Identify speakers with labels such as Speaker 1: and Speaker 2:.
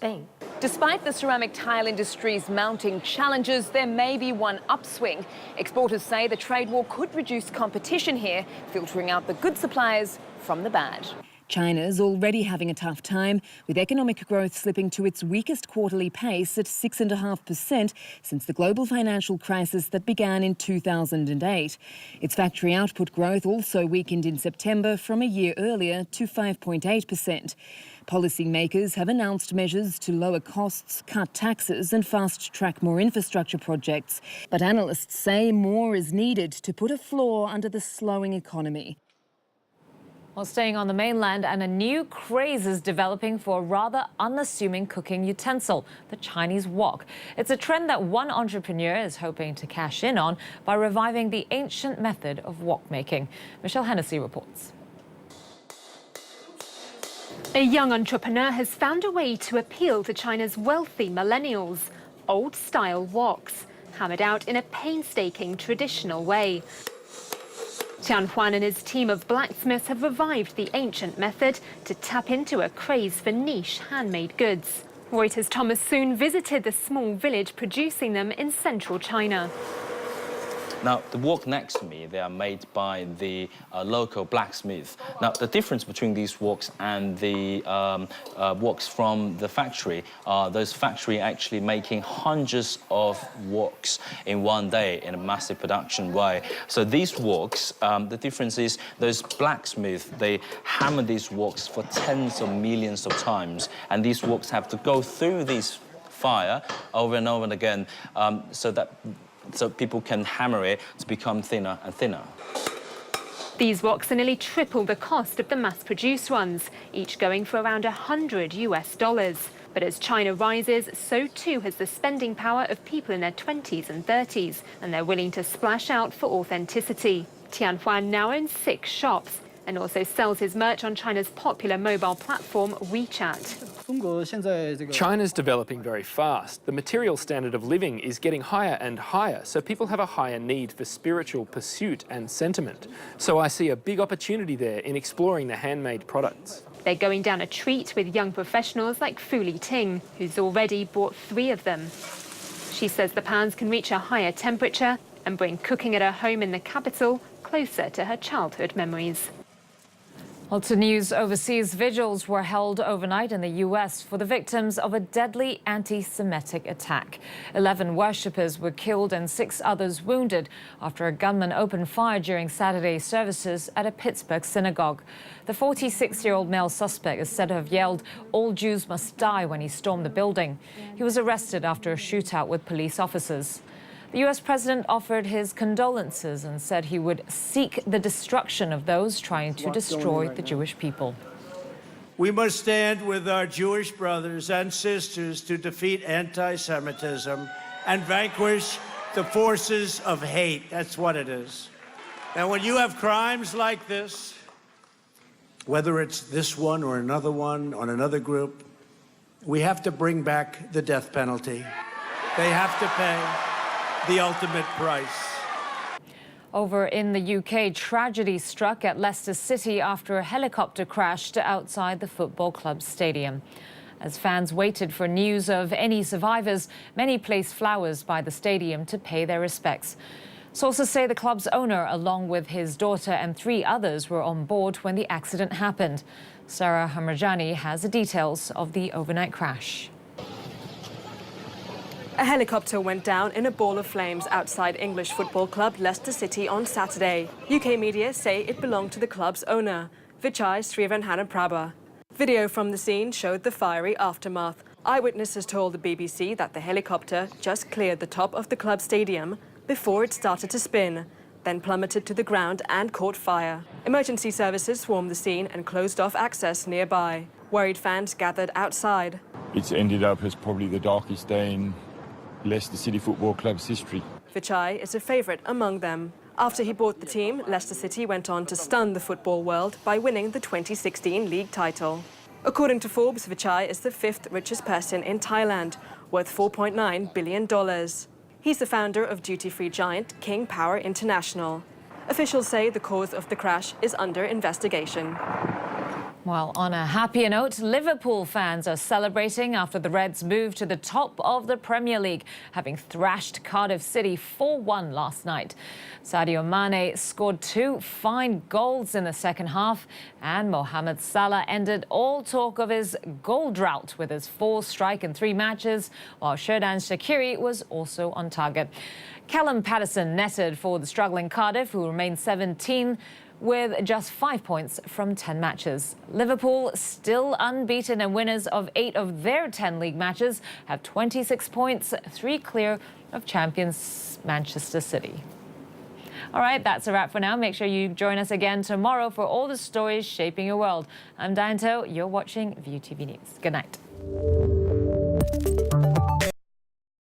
Speaker 1: Spain.
Speaker 2: Despite the ceramic tile industry's mounting challenges, there may be one upswing. Exporters say the trade war could reduce competition here, filtering out the good suppliers from the bad.
Speaker 3: China's already having a tough time, with economic growth slipping to its weakest quarterly pace at 6.5% since the global financial crisis that began in 2008. Its factory output growth also weakened in September from a year earlier to 5.8%. Policymakers have announced measures to lower costs, cut taxes and fast-track more infrastructure projects. But analysts say more is needed to put a floor under the slowing economy.
Speaker 4: Well, staying on the mainland, and a new craze is developing for a rather unassuming cooking utensil, the Chinese wok. It's a trend that one entrepreneur is hoping to cash in on by reviving the ancient method of wok making. Michelle Hennessy reports.
Speaker 1: A young entrepreneur has found a way to appeal to China's wealthy millennials. Old-style woks, hammered out in a painstaking traditional way. Tian Huan and his team of blacksmiths have revived the ancient method to tap into a craze for niche handmade goods. Reuters' Thomas Soon visited the small village producing them in central China.
Speaker 5: Now, the wok next to me, they are made by the local blacksmith. Now, the difference between these woks and the woks from the factory are those factory actually making hundreds of woks in one day in a massive production way. So these woks, the difference is those blacksmiths, they hammer these woks for tens of millions of times, and these woks have to go through this fire over and over and again so people can hammer it to become thinner and thinner.
Speaker 1: These woks are nearly triple the cost of the mass-produced ones, each going for around $100. But as China rises, so too has the spending power of people in their 20s and 30s, and they're willing to splash out for authenticity. Tian Huan now owns 6 shops and also sells his merch on China's popular mobile platform WeChat.
Speaker 6: China's developing very fast. The material standard of living is getting higher and higher, so people have a higher need for spiritual pursuit and sentiment. So I see a big opportunity there in exploring the handmade products.
Speaker 1: They're going down a treat with young professionals like Fu Li Ting, who's already bought 3 of them. She says the pans can reach a higher temperature and bring cooking at her home in the capital closer to her childhood memories.
Speaker 4: Well, to news overseas, vigils were held overnight in the U.S. for the victims of a deadly anti-Semitic attack. 11 worshippers were killed and 6 others wounded after a gunman opened fire during Saturday's services at a Pittsburgh synagogue. The 46-year-old male suspect is said to have yelled, "All Jews must die," when he stormed the building. He was arrested after a shootout with police officers. The U.S. president offered his condolences and said he would seek the destruction of those trying to destroy the Jewish people.
Speaker 7: We must stand with our Jewish brothers and sisters to defeat anti-Semitism and vanquish the forces of hate. That's what it is. And when you have crimes like this, whether it's this one or another one on another group, we have to bring back the death penalty. They have to pay the ultimate price.
Speaker 4: Over in the UK, tragedy struck at Leicester City after a helicopter crashed outside the football club's stadium. As fans waited for news of any survivors, many placed flowers by the stadium to pay their respects. Sources say the club's owner, along with his daughter and 3 others, were on board when the accident happened. Sarah Hamarjani has the details of the overnight crash.
Speaker 8: A helicopter went down in a ball of flames outside English football club Leicester City on Saturday. UK media say it belonged to the club's owner, Vichai Srivanhanaprabha. Video from the scene showed the fiery aftermath. Eyewitnesses told the BBC that the helicopter just cleared the top of the club stadium before it started to spin, then plummeted to the ground and caught fire. Emergency services swarmed the scene and closed off access nearby. Worried fans gathered outside.
Speaker 9: It's ended up as probably the darkest day in Leicester City Football Club's history.
Speaker 8: Vichai is a favourite among them. After he bought the team, Leicester City went on to stun the football world by winning the 2016 league title. According to Forbes, Vichai is the 5th richest person in Thailand, worth $4.9 billion. He's the founder of duty-free giant King Power International. Officials say the cause of the crash is under investigation.
Speaker 4: Well, on a happier note, Liverpool fans are celebrating after the Reds moved to the top of the Premier League, having thrashed Cardiff City 4-1 last night. Sadio Mane scored 2 fine goals in the second half, and Mohamed Salah ended all talk of his goal drought with his 4 strike in 3 matches, while Xherdan Shaqiri was also on target. Callum Paterson netted for the struggling Cardiff, who remained 17 with just 5 points from 10 matches. Liverpool, still unbeaten and winners of 8 of their 10 league matches, have 26 points, 3 clear of champions Manchester City. All right, that's a wrap for now. Make sure you join us again tomorrow for all the stories shaping your world. I'm Diane. You're watching ViewTV News. Good night.